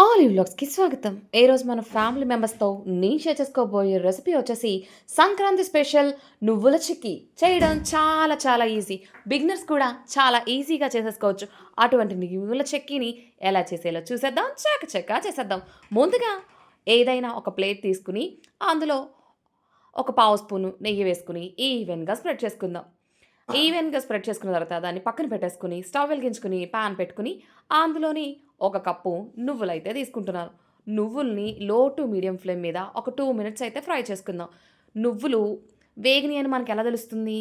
All వ్లాగ్స్‌కి స్వాగతం. ఈరోజు మన ఫ్యామిలీ మెంబర్స్‌తో నేను షేర్ చేసుకోబోయే రెసిపీ వచ్చేసి సంక్రాంతి స్పెషల్ నువ్వుల చిక్కీ. చేయడం చాలా చాలా ఈజీ. బిగినర్స్ కూడా చాలా ఈజీగా చేసేసుకోవచ్చు. అటువంటి నువ్వుల చిక్కీని ఎలా చేసేయాలో చూసేద్దాం. చకచకా చేసేద్దాం. ముందుగా ఏదైనా ఒక ప్లేట్ తీసుకొని అందులో ఒక పావు స్పూను నెయ్యి వేసుకొని ఈవెన్‌గా స్ప్రెడ్ చేసుకుందాం. ఈవెన్‌గా స్ప్రెడ్ చేసుకున్న తర్వాత దాన్ని పక్కన పెట్టేసుకొని, స్టవ్ వెలిగించుకొని, పాన్ పెట్టుకొని, అందులోని ఒక కప్పు నువ్వులైతే తీసుకుంటున్నాను. నువ్వుల్ని లో టు మీడియం ఫ్లేమ్ మీద ఒక 2 మినిట్స్ అయితే ఫ్రై చేసుకుందాం. నువ్వులు వేగినయి అని మనకెలా తెలుస్తుంది?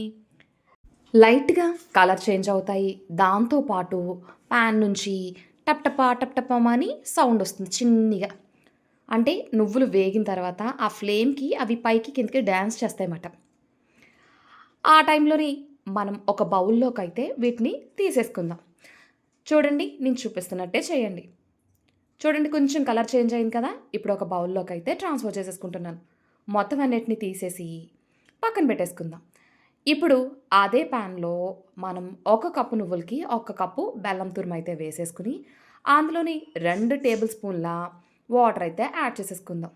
లైట్‌గా కలర్ చేంజ్ అవుతాయి. దాంతో పాటు పాన్ నుంచి టప్ టపా టప్ టపమని సౌండ్ వస్తుంది చిన్నిగా. అంటే నువ్వులు వేగిన తర్వాత ఆ ఫ్లేమ్‌కి అవి పైకి కిందకి డాన్స్ చేస్తాయన్నమాట. ఆ టైంలోని మనం ఒక బౌల్‌లోకైతే వీటిని తీసేసుకుందాం. చూడండి నేను చూపిస్తున్నట్టే చేయండి. చూడండి కొంచెం కలర్ చేంజ్ అయింది కదా! ఇప్పుడు ఒక బౌల్‌లోకైతే ట్రాన్స్‌ఫర్ చేసేసుకుంటున్నాను. మొత్తం అన్నిటిని తీసేసి పక్కన పెట్టేసుకుందాం. ఇప్పుడు అదే పాన్‌లో మనం ఒక కప్పు నువ్వులకి, ఒక కప్పు బెల్లం తురుమైతే వేసేసుకొని, అందులోని 2 టేబుల్ స్పూన్ల వాటర్ అయితే యాడ్ చేసేసుకుందాం.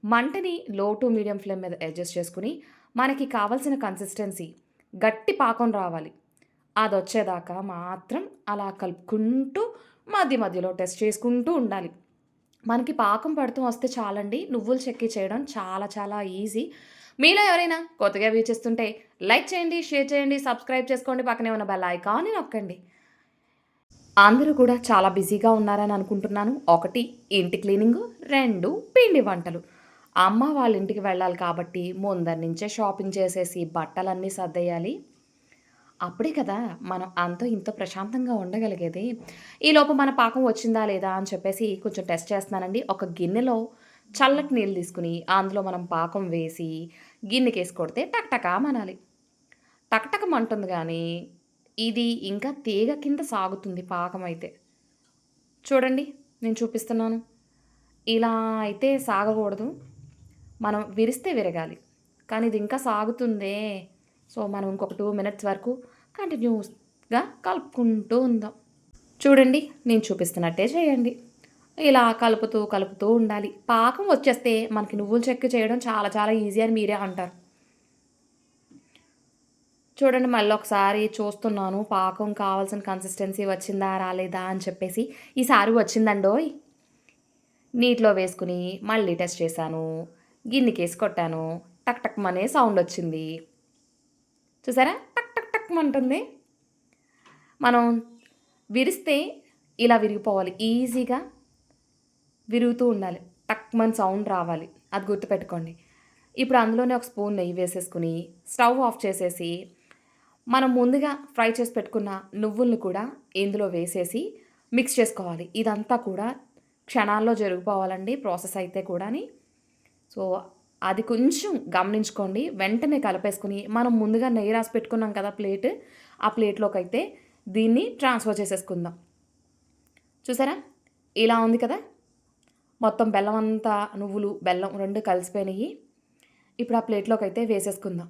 మంటని లో టు మీడియం ఫ్లేమ్ మీద అడ్జస్ట్ చేసుకొని, మనకి కావాల్సిన కన్సిస్టెన్సీ గట్టి పాకం రావాలి. అదొచ్చేదాకా మాత్రం అలా కలుపుకుంటూ మధ్య మధ్యలో టెస్ట్ చేసుకుంటూ ఉండాలి. మనకి పాకం పడుతూ వస్తే చాలండి. నువ్వుల చెక్కి చేయడం చాలా చాలా ఈజీ. మీలో ఎవరైనా కొత్తగా వీక్షిస్తుంటే లైక్ చేయండి, షేర్ చేయండి, సబ్స్క్రైబ్ చేసుకోండి. పక్కనే ఉన్న బెల్ ఐకాన్‌ని నొక్కండి. అందరూ కూడా చాలా బిజీగా ఉన్నారని అనుకుంటున్నాను. 1 ఇంటి క్లీనింగు, 2 పిండి వంటలు. అమ్మ వాళ్ళ ఇంటికి వెళ్ళాలి కాబట్టి ముందర నుంచే షాపింగ్ చేసేసి బట్టలన్నీ సర్దేయాలి. అప్పుడే కదా మనం అంతో ఇంతో ప్రశాంతంగా ఉండగలిగేది. ఈలోపు మన పాకం వచ్చిందా లేదా అని చెప్పేసి కొంచెం టెస్ట్ చేస్తున్నానండి. ఒక గిన్నెలో చల్లటి నీళ్ళు తీసుకొని అందులో మనం పాకం వేసి గిన్నెకేసి కొడితే టకటకామనాలి. టకటకమంటుంది గానీ, ఇది ఇంకా తీగ కింద సాగుతుంది పాకమైతే. చూడండి నేను చూపిస్తున్నాను. ఇలా అయితే సాగకూడదు. మనం విరిస్తే విరగాలి. కానీ ఇది ఇంకా సాగుతుందే. సో, మనం ఇంకొక 2 మినిట్స్ వరకు కంటిన్యూస్‌గా కలుపుకుంటూ ఉందాం. చూడండి నేను చూపిస్తున్నట్టే చేయండి. ఇలా కలుపుతూ, కలుపుతూ ఉండాలి. పాకం వచ్చేస్తే మనకి నువ్వుల చెక్కు చేయడం చాలా చాలా ఈజీ అని మీరే అంటారు. చూడండి మళ్ళొకసారి చూస్తున్నాను. పాకం కావాల్సిన కన్సిస్టెన్సీ వచ్చిందా? రాలేదా? అని చెప్పేసి. ఈసారి వచ్చిందండోయ్! నీటిలో వేసుకొని మళ్ళీ టెస్ట్ చేశాను. గిన్నెకేసి కొట్టాను. టక్ టక్ మనే సౌండొచ్చింది. చూసారా? టక్ టక్ టక్ మంటుంది. మనం విరిస్తే ఇలా విరిగిపోవాలి. ఈజీగా విరుగుతూ ఉండాలి. టక్‌మని సౌండ్ రావాలి. అది గుర్తుపెట్టుకోండి. ఇప్పుడు అందులోనే ఒక స్పూన్ నెయ్యి వేసేసుకొని, స్టవ్ ఆఫ్ చేసేసి, మనం ముందుగా ఫ్రై చేసి పెట్టుకున్న నువ్వుల్ని కూడా ఇందులో వేసేసి మిక్స్ చేసుకోవాలి. ఇదంతా కూడా క్షణాల్లో జరిగిపోవాలండి ప్రాసెస్ అయితే కూడాని. సో, అది కొంచెం గమనించుకోండి. వెంటనే కలిపేసుకొని, మనం ముందుగా నెయ్యి రాసి పెట్టుకున్నాం కదా ప్లేట్, ఆ ప్లేట్‌లోకైతే దీన్ని ట్రాన్స్‌ఫర్ చేసేసుకుందాం. చూసారా? ఇలా ఉంది కదా! మొత్తం బెల్లం అంతా నువ్వులు, బెల్లం 2 కలిసిపోయినియి. ఇప్పుడు ఆ ప్లేట్‌లోకైతే వేసేసుకుందాం.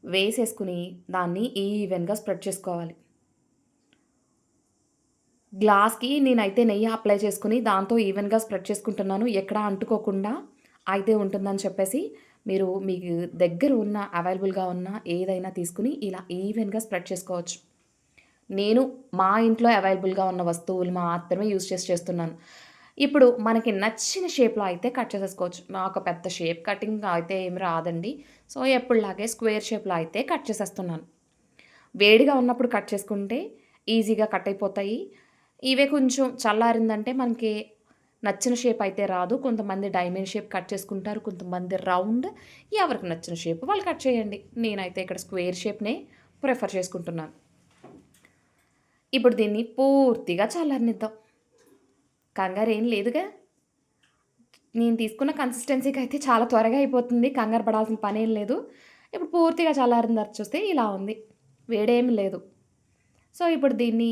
వేసేసుకొని దాన్ని ఈవెన్‌గా స్ప్రెడ్ చేసుకోవాలి. గ్లాస్‌కి నేనైతే నెయ్యి అప్లై చేసుకొని దాంతో ఈవెన్‌గా స్ప్రెడ్ చేసుకుంటున్నాను. ఎక్కడ అంటుకోకుండా అయితే ఉంటుందని చెప్పేసి మీరు మీకు దగ్గర ఉన్న అవైలబుల్‌గా ఉన్న ఏదైనా తీసుకొని ఇలా ఈవెన్‌గా స్ప్రెడ్ చేసుకోవచ్చు. నేను మా ఇంట్లో అవైలబుల్‌గా ఉన్న వస్తువులు మాత్రమే యూజ్ చేస్తున్నాను. ఇప్పుడు మనకి నచ్చిన షేప్‌లో అయితే కట్ చేసేసుకోవచ్చు. నాకు పెద్ద షేప్ కటింగ్ అయితే ఏమి రాదండి. సో, ఎప్పుడులాగే స్క్వేర్ షేప్‌లో అయితే కట్ చేసేస్తున్నాను. వేడిగా ఉన్నప్పుడు కట్ చేసుకుంటే ఈజీగా కట్ అయిపోతాయి. ఇవే కొంచెం చల్లారిందంటే మనకి నచ్చిన షేప్ అయితే రాదు. కొంతమంది డైమండ్ షేప్ కట్ చేసుకుంటారు. కొంతమంది రౌండ్ ఎవరికి నచ్చిన షేప్ వాళ్ళు కట్ చేయండి. నేనైతే ఇక్కడ స్క్వేర్ షేప్‌నే ప్రిఫర్ చేసుకుంటున్నాను. ఇప్పుడు దీన్ని పూర్తిగా చల్లారనిద్దాం. కంగారేం లేదుగా. నేను తీసుకున్న కన్సిస్టెన్సీకయితే చాలా త్వరగా అయిపోతుంది. కంగారు పడాల్సిన పనేం లేదు. ఇప్పుడు పూర్తిగా చల్లారిన తర్వాత చూస్తే ఇలా ఉంది. వేడేమి లేదు. సో, ఇప్పుడు దీన్ని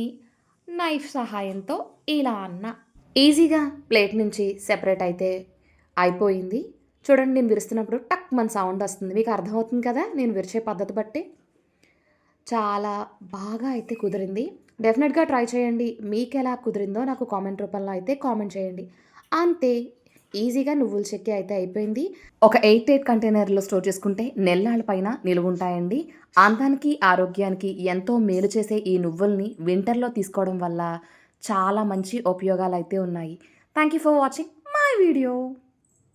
నైఫ్ సహాయంతో ఇలా ఈజీగా ప్లేట్ నుంచి సెపరేట్ అయితే అయిపోయింది. చూడండి నేను విరుస్తున్నప్పుడు టక్‌మని సౌండ్ వస్తుంది. మీకు అర్థమవుతుంది కదా! నేను విరిచే పద్ధతి బట్టి. చాలా బాగా అయితే కుదిరింది. డెఫినెట్‌గా ట్రై చేయండి. మీకెలా కుదిరిందో నాకు కామెంట్ రూపంలో అయితే కామెంట్ చేయండి. అంతే. ఈజీగా నువ్వుల చెక్కి అయితే అయిపోయింది. ఒక 8 కంటైనర్‌లో స్టోర్ చేసుకుంటే నెల్లాళ్ళ పైన నిలవుంటాయండి. అందానికి, ఆరోగ్యానికి ఎంతో మేలు చేసే ఈ నువ్వుల్ని వింటర్‌లో తీసుకోవడం వల్ల చాలా మంచి ఉపయోగాలైతే ఉన్నాయి. Thank you for watching my video.